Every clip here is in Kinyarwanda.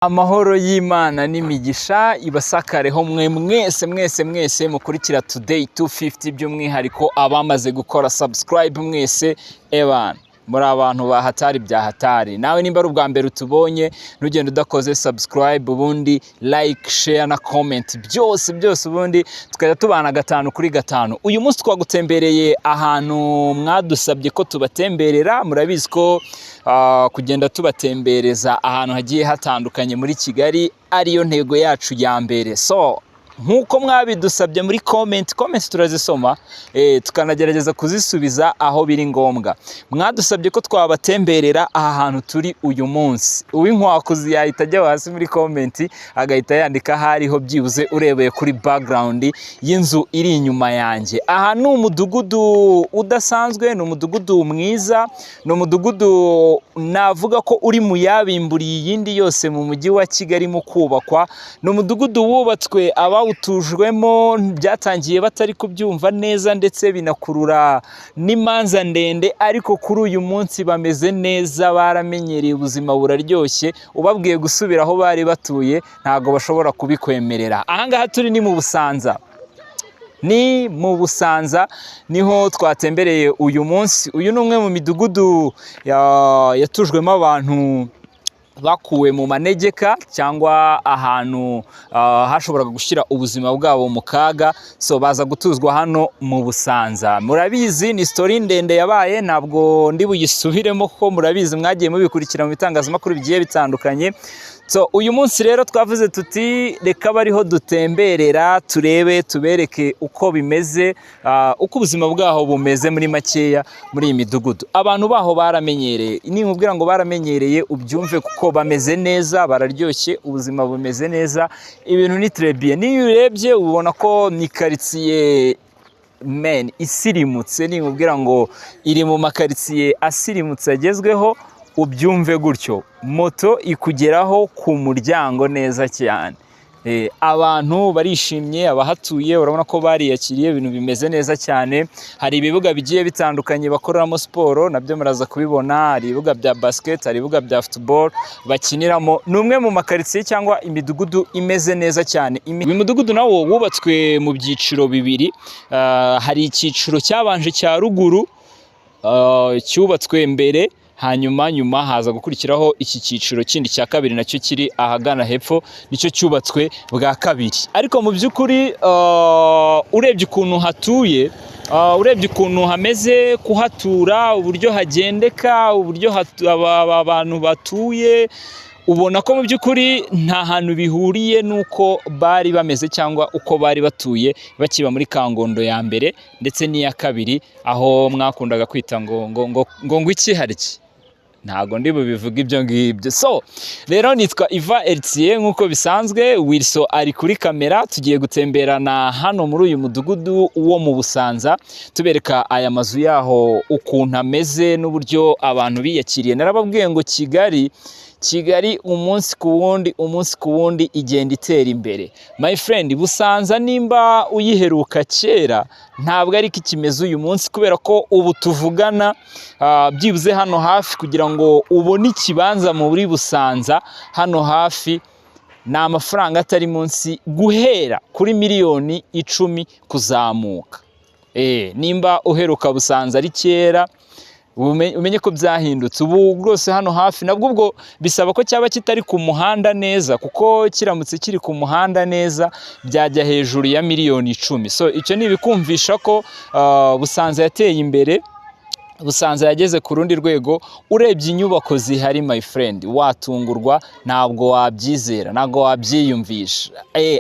Amahoro y'Imana n'imigisha ibasakareho mwese mukurikira Today 250 by'umwihariko abamaze gukora subscribe mwese ebana muri abantu bahatari bya hatari. Nawe nimba ari ubwa mbere utubonye nugenda udakoze subscribe ubundi like share na comment byose ubundi tukajya tubana 5 kuri 5. Uyu munsi twagutembereye ahantu mwadusabye ko tubatemberera. Murabizi ko kugenda tubatembereza ahantu hagiye hatandukanye muri Kigali ariyo ntego yacu ya mbere. So nkuko mwabidusabye muri comment turazisoma tukanagerageza kuzisubiza aho biri ngombwa. Mwadusabye ko twabatemberera aha hantu turi uyu munsi. Uwinkwakuzi yahita ajya hasi muri comment agahita yandika hariho byibuze urebeye kuri background y'inzu iri inyuma yanjye. Aha ni umudugudu udasanzwe, ni umudugudu mwiza, ni umudugudu navuga ko uri mu yabimburiye iyindi yose mu mujyi wa Kigali mu kubakwa. Ni umudugudu wubatswe utujwemo byatangiye batari kubyumva neza ndetse binakurura n'imanza ndende, ariko kuri uyu munsi bameze neza, baramenyereye ubuzima buraryoshye. Ubabwiye gusubira aho bari batuye ntago bashobora kubikwemerera. Aha ngaha turi ni mu Busanza. Ni mu Busanza niho twatembereye uyu munsi. Uyu ni umwe mu midugudu yatujwemo abantu bakuwe mu manegeka cyangwa ahantu hashoboraga gushyira ubuzima bwabo mu kaga, so baza gutuzwa hano mu Busanza. Murabizi ni story ndende yabaye, ntabwo ndi buyisubiremo kuko murabizi mwagiye mubikurikira mu bitangazamakuru bigiye bitandukanye. So uyu munsi rero twavuze tuti reka bariho dutemberera turebe tubereke uko bimeze, uko ubuzima bwaho bumeze muri makeya muri iyi midugudu. Abantu baho baramenyereye, ni nkubwira ngo baramenyereye ubyumve kuko bameze neza, bararyoshye, ubuzima bumeze neza, ibintu ni très bien. Niyo urebye ubona ko ni quartier isirimutse, ni nkubwira ngo iri mu makaritsiye asirimutse agezweho. Ubyumve gutyo, moto ikugeraho ku muryango neza cyane. Abantu barishimye, abahatuye urabona ko bariyakiriye, ibintu bimeze neza cyane. Hari ibibuga bigiye bitandukanye bakoreramo siporo, nabyo muraza kubibona. Hari ibibuga bya basket, hari ibibuga bya football bakiniramo. Ni umwe mu makaritsiye cyangwa imidugudu imeze neza cyane. Uyu mudugudu nawo wubatswe mu byiciro bibiri. Hari icyiciro cyabanje cya ruguru cyubatswe mbere, hanyuma haza gukurikiraho iki cyiciro kindi cya kabiri nacyo kiri ahagana hepfo, nicyo cyubatswe bwa kabiri. Ariko mu by'ukuri urebye ukuntu hatuye, urebye ukuntu hameze kuhatura, uburyo hagendeka, uburyo abantu batuye, ubona ko mu by'ukuri nta hantu bihuriye nuko bari bameze cyangwa uko bari batuye bakiba muri Kangondo ya mbere ndetse n'iya kabiri, aho mwakundaga kwita ngo iki hariki. Ntago ndi bubivuga ibyo ngibyo. So rero nitwa Iva Eritier nkuko bisanzwe, Wilson ari kuri kamera. Tugiye gutemberana hano muri uyu mudugudu wo mu Busanza tubereka aya mazu yaho ukuntu ameze n'uburyo abantu biyakiriye. Narababwiye ngo Kigali umunsi ku wundi igenda itera imbere. My friend, Busanza nimba uyiheruka kera ntabwo ari kimeze uyu munsi, kubera ko ubu tuvugana byibuze hano hafi kugira ngo ubone ikibanza muri Busanza hano hafi ni amafaranga atari munsi guhera kuri miliyoni 10 kuzamuka. Nimba uheruka Busanza ari kera umenye ko byahindutse. Ubu rwose hano hafi nabwo ubwo bisaba ko cyaba kitari ku muhanda neza, kuko kiramutse kiri ku muhanda neza byajya hejuru ya miliyoni 10. So icyo ni ibikumvisha ko Busanza yateye imbere, Busanza yageze ku rundi rwego. Urebye inyubako zihari my friend watungurwa, ntabwo wabyizera, ntabwo wabyiyumvisha.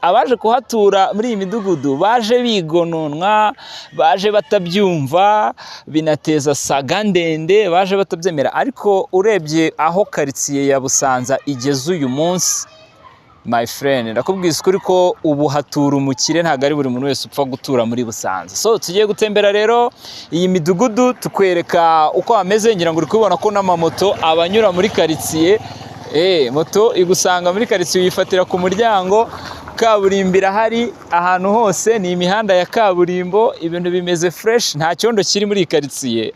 Abaje kuhatura muri iyi midugudu baje bigononwa, baje batabyumva, binateza saga ndende, baje batabyemera. Ariko urebye aho quartier ya Busanza igeze uyu munsi my friend, ndakubwiza ukuri ko ubu hatura umukire, ntabwo ari buri muntu wese upfa gutura muri Busanza. So tugiye gutembera rero iyi midugudu tukwereka uko hameze. Ngira ngo uri kubona ko n'amamoto abanyura muri quartier. Moto igusanga muri quartier uyifatira ku muryango. Kaburimbo irahari ahantu hose, ni imihanda ya kaburimbo, ibintu bimeze fresh, nta cyondo kiri muri quartier.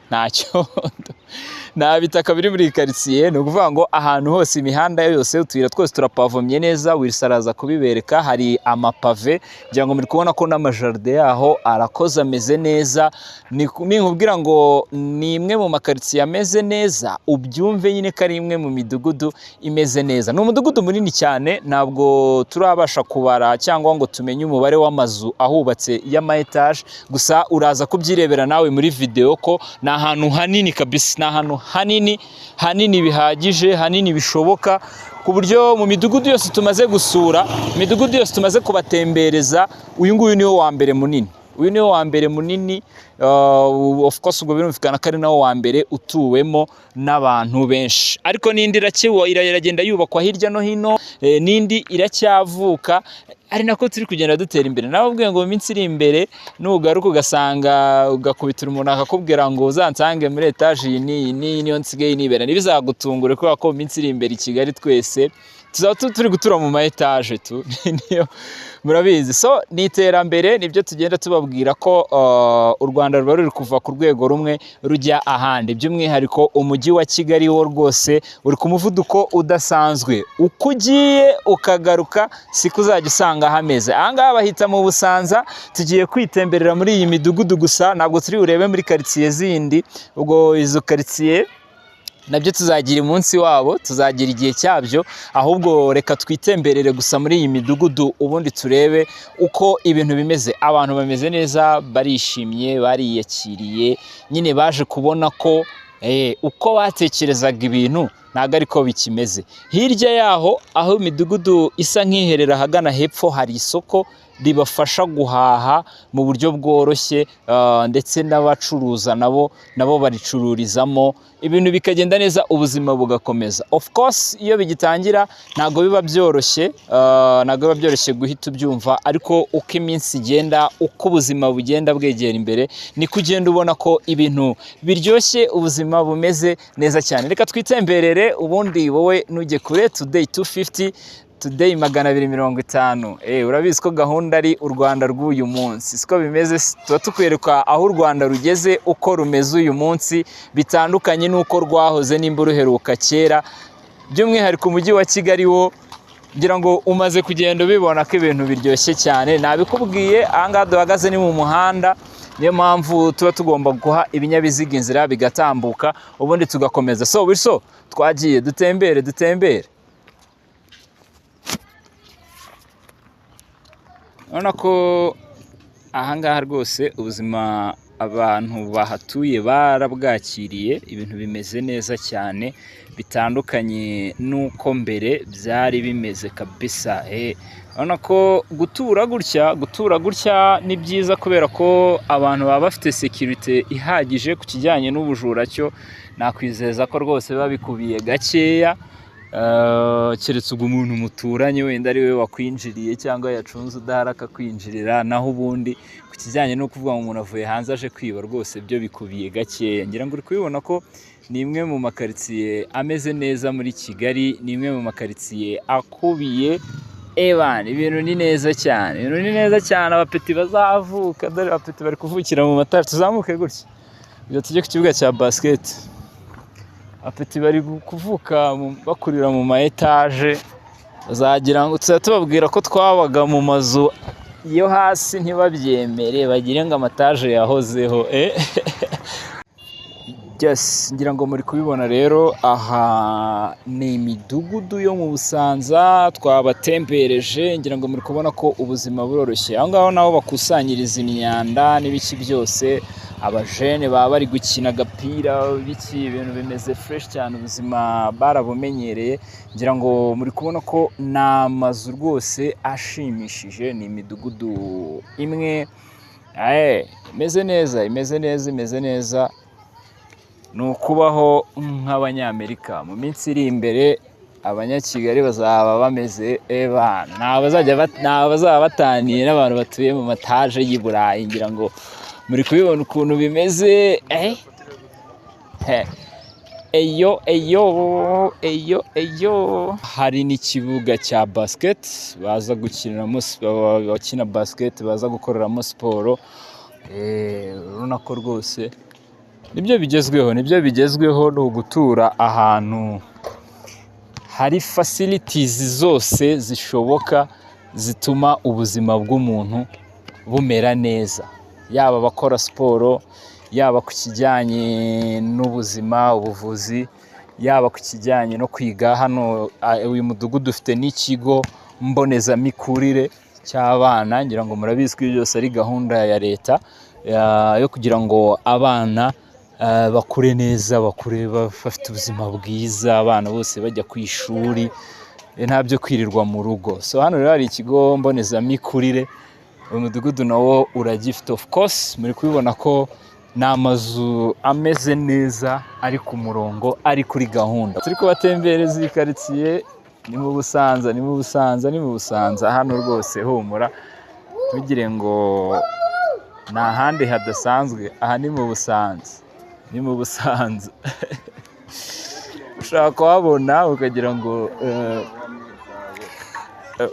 Nta cyondo. nta bitaka biri muri quartier, ni ukuvuga ngo ahantu hose imihanda yose utuyira twose turapavomye neza. Wilson araza kubibereka, hari amapave kugira ngo muri kubona ko n'amajarde yaho arakoze ameze neza. Ninkubwira ngo ni imwe mu makaritiye ameze neza, ubyumve nyine ko ari imwe mu midugudu imeze neza. Ni umudugudu munini cyane, ntabwo turabasha kubara cyangwa ngo tumenye umubare w'amazu ahubatse y'ama etage, gusa uraza kubyirebera nawe muri video ko ni ahantu hanini kabisa, ni ahantu hanini bihagije, hanini bishoboka, ku buryo mu midugudu yose tumaze gusura, imidugudu yose tumaze kubatembereza, uyu nguyu niwo wa mbere munini. Uyu niwo wa mbere munini, of course ubwo birumvikana ko ari nawo wa mbere utuwemo n'abantu benshi. Ariko n'indi iragenda yubakwa hirya no hino, n'indi iracyavuka, ari nako turi kugenda dutera imbere. Nawe ubwiye ngo mu minsi iri imbere nugaruka ugasanga ugakubitira umuntu akakubwira ngo uzansange muri etage iyi niyo nsigaye nibera, ntibizagutungure kubera ko mu minsi iri imbere i Kigali twese tuzaba turi gutura mu ma etage niyo murabizi. So ni iterambere, nibyo tugenda tubabwira ko u Rwanda ruba ruri kuva ku rwego rumwe rujya ahandi. By'umwihariko umujyi wa Kigali wo rwose uri ku muvuduko udasanzwe, uko ugiye ukagaruka siko uzajya usanga hameze. Aha ngaha bahita mu Busanza, tugiye kwitemberera muri iyi midugudu gusa, ntabwo turi urebe muri quartier zindi. Ubwo izo quartier nabyo tuzagira umunsi wabo, tuzagira igihe cyabyo, ahubwo reka twitemberere gusa muri iyi midugudu ubundi turebe uko ibintu bimeze. Abantu bameze neza, barishimye, bariyakiriye, nyine baje kubona ko uko batekerezaga ibintu ntabwo ariko bikimeze. Hirya yaho aho imidugudu isa nk'iherera hagana hepfo, hari isoko ribafasha guhaha mu buryo bworoshye, ndetse n'abacuruza nabo baricururizamo, ibintu bikagenda neza, ubuzima bugakomeza. Of course iyo bigitangira ntabwo biba byoroshye, guhita ubyumva, ariko uko iminsi igenda, uko ubuzima bugenda bwegera imbere, niko ugenda ubona ko ibintu biryoshye, ubuzima bumeze neza cyane. Reka twitemberere ubundi wowe nujye kure. Today 250, today 250. Urabizi ko gahunda ari u Rwanda rw'uyu munsi, siko bimeze. Tuba tukwereka aho u Rwanda rugeze, uko rumeze uyu munsi, bitandukanye n'uko rwahoze nimba ruheruka kera. By'umwihariko umujyi wa Kigali wo ngira ngo umaze kugenda ubibona ko ibintu biryoshye cyane. Nabikubwiye, aha ngaha duhagaze ni mu muhanda, niyo mpamvu tuba tugomba guha ibinyabiziga inzira bigatambuka, ubundi tugakomeza. So twagiye dutembere. Urabona ko aha ngaha rwose ubuzima abantu bahatuye barabwakiriye, ibintu bimeze neza cyane, bitandukanye n'uko mbere byari bimeze kabisa. Urabona ko gutura gutya ni byiza, kubera ko abantu baba bafite security ihagije. Ku kijyanye n'ubujura cyo nakwizeza ko rwose biba bikubiye gakeya, keretse ubwo umuntu muturanye wenda ari we wakwinjiriye cyangwa yacunze udahari akakwinjirira. Naho ubundi ku kijyanye no kuvuga ngo umuntu avuye hanze aje kwiba, rwose byo bikubiye gakeya. Ngira ngo uri kubibona ko ni imwe mu makaritiye ameze neza muri Kigali, ni imwe mu makaritiye akubiye. Ibintu ni neza cyane, abapeti bazavuka, dore abapeti bari kuvukira mu matara. Tuzamuke gutya tujye ku kibuga cya basket. Apeti bari kuvuka bakurira mu ma etage, bazagira ngo tubabwira ko twabaga mu mazu yo hasi ntibabyemere, bagire ngo amataje yahozeho. Ngira ngo muri kubibona rero, aha ni imidugudu yo mu Busanza twabatembereje. Ngira ngo muri kubona ko ubuzima buroroshye. Aho ngaho naho bakusanyiriza imyanda n'ibiki byose, abajene baba bari gukina agapira, ibintu bimeze fresh cyane, ubuzima barabumenyereye. Ngira ngo muri kubona ko ni amazu rwose ashimishije, ni imidugudu imwe imeze neza. Ni ukubaho nk'Abanyamerika. Mu minsi iri imbere Abanyakigali bazaba bameze bazaba bataniye n'abantu batuye mu mataje y'i Burayi. Ngira ngo muri kubibona ukuntu bimeze. Hari n'ikibuga cya basket baza gukiniramo, bakina basket baza gukoreramo siporo. Urabona ko rwose nibyo bigezweho ni ugutura ahantu hari facilities zose zishoboka zituma ubuzima bw'umuntu bumera neza, yaba abakora siporo, yaba ku kijyanye n'ubuzima, ubuvuzi, yaba ku kijyanye no kwiga. Hano uyu mudugudu ufite n'ikigo mbonezamikurire cy'abana, ngira ngo murabizi ko byose ari gahunda ya leta yo kugira ngo abana bakure neza, bakure bafite ubuzima bwiza, abana bose bajya ku ishuri nta byo kwirirwa mu rugo. So hano rero hari ikigo mbonezamikurire, uyu mudugudu nawo uragifite. Of course muri kubibona ko ni amazu ameze neza, ari ku murongo, ari kuri gahunda. Turi kubatembereza iyi karitsiye, ni mu Busanza hano rwose humura, tugire ngo nta handi hadasanzwe, aha ni mu Busanza. Ushaka kuhabona ukagira ngo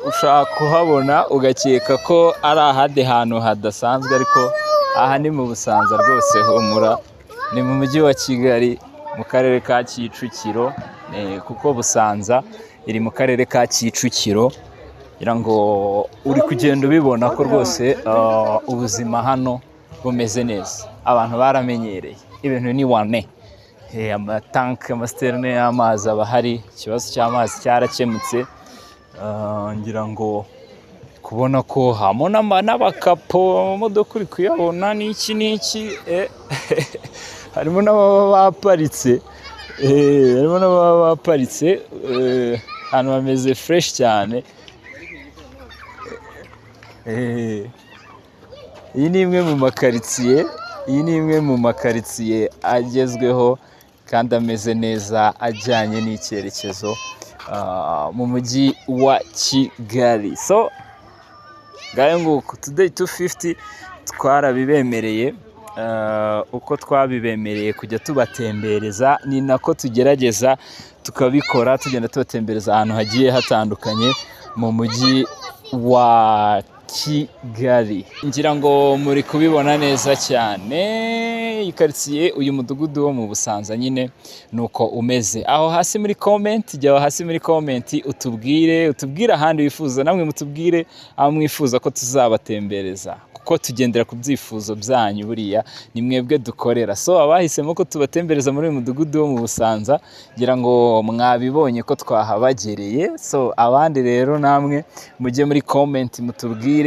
ushaka kuhabona ugakeka ko ari ahandi hantu hadasanzwe, ariko aha ni mu Busanza rwose humura. Ni mu mujyi wa Kigali mu karere ka Kicukiro, kuko Busanza iri mu karere ka Kicukiro. Ngira ngo uri kugenda ubibona ko rwose ubuzima hano bumeze neza, abantu baramenyereye ibintu ni wane. Amatanki, amasiterne y'amazi aba ahari, ikibazo cy'amazi cyarakemutse. Ngira ngo kubona ko hamona n'abakapo, imodoka uri kuyabona n'iki harimo n'ababa baparitse, ahantu hameze fresh cyane. Iyi ni imwe mu makaritsiye agezweho kandi ameze neza, ajyanye n'icyerekezo mu mujyi wa Kigali. So ngayo nguko today 250 twarabibemereye, uko twabibemereye kujya tubatembereza, ni nako tugerageza tukabikora, tugenda tubatembereza ahantu hagiye hatandukanye mu mujyi wa Kigali. Ngira ngo muri kubibona neza cyane, iyi karitsiye, uyu mudugudu wo mu Busanza nyine nuko umeze. Aho hasi muri comment, utubwire ahandi wifuza, namwe mutubwire aho mwifuza ko tuzabatembereza, kuko tugendera ku byifuzo byanyu, buriya ni mwebwe dukorera. So abahisemo ko tubatembereza muri uyu mudugudu wo mu Busanza, ngira ngo mwabibonye ko twahabagereye. So abandi rero namwe mujye muri comment mutubwire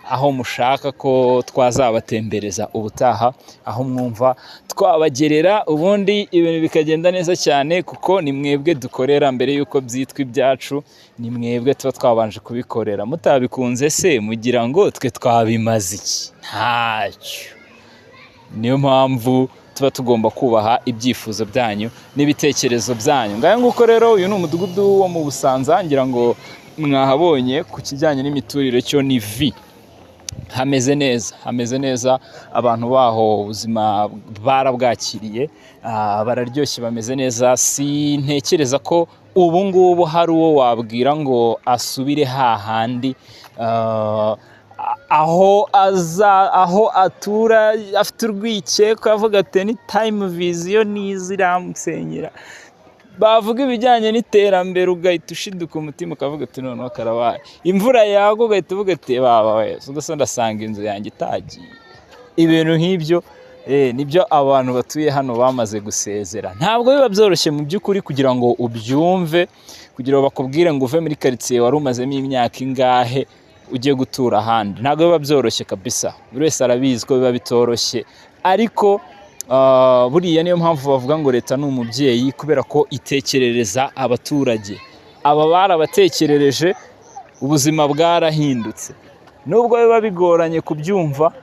aho mushaka ko twazabatembereza ubutaha, aho mwumva twabagerera, ubundi ibintu bikagenda neza cyane, kuko ni mwebwe dukorera mbere yuko byitwa ibyacu, ni mwebwe tuba twabanje kubikorera. Mutabikunze se mugira ngo twe twabimaze iki? Ntacyo. Niyo mpamvu tuba tugomba kubaha ibyifuzo byanyu n'ibitekerezo byanyu. Ngayo nguko rero, uyu ni umudugudu wo mu Busanza, ngira ngo mwahabonye ku kijyanye n'imiturire cyo ni V. Hameze neza, abantu baho ubuzima barabwakiriye, bararyoshye, bameze neza. Sintekereza ko ubu ngubu hari uwo wabwira ngo asubire hahandi aho atura afite urwikekwe, avuga ati ni time vision n'iziramusenyera. Bavuga ibijyanye n'iterambere ugahita ushiduka umutima ukavuga ati noneho karabaye. Imvura yagwa ugahita uvuga ati baba wese ubwo ndasanga inzu yanjye itagiye. Ibintu nk'ibyo nibyo abantu batuye hano bamaze gusezera. Ntabwo biba byoroshye mu by'ukuri kugira ngo ubyumve, kugira ngo bakubwire ngo uve muri karitsiye wari umazemo imyaka ingahe ugiye gutura ahandi. Ntabwo biba byoroshye kabisa, buri wese arabizi ko biba bitoroshye, ariko buriya niyo mpamvu bavuga ngo leta ni umubyeyi, kubera ko itekerereza abaturage. Aba barabatekerereje, ubuzima bwarahindutse. Nubwo biba bigoranye kubyumva,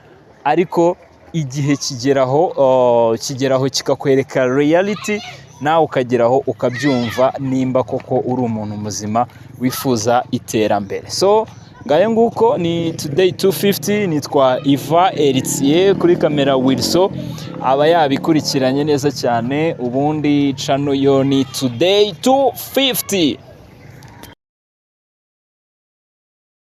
ariko igihe kigeraho kikakwereka reality, nawe ukageraho ukabyumva nimba koko uri umuntu muzima wifuza iterambere. So ngayo nguko ni today 250, nitwa Iva Eritier, kuri kamera Wilson aba yabikurikiranye neza cyane. Ubundi channel yo ni today 250.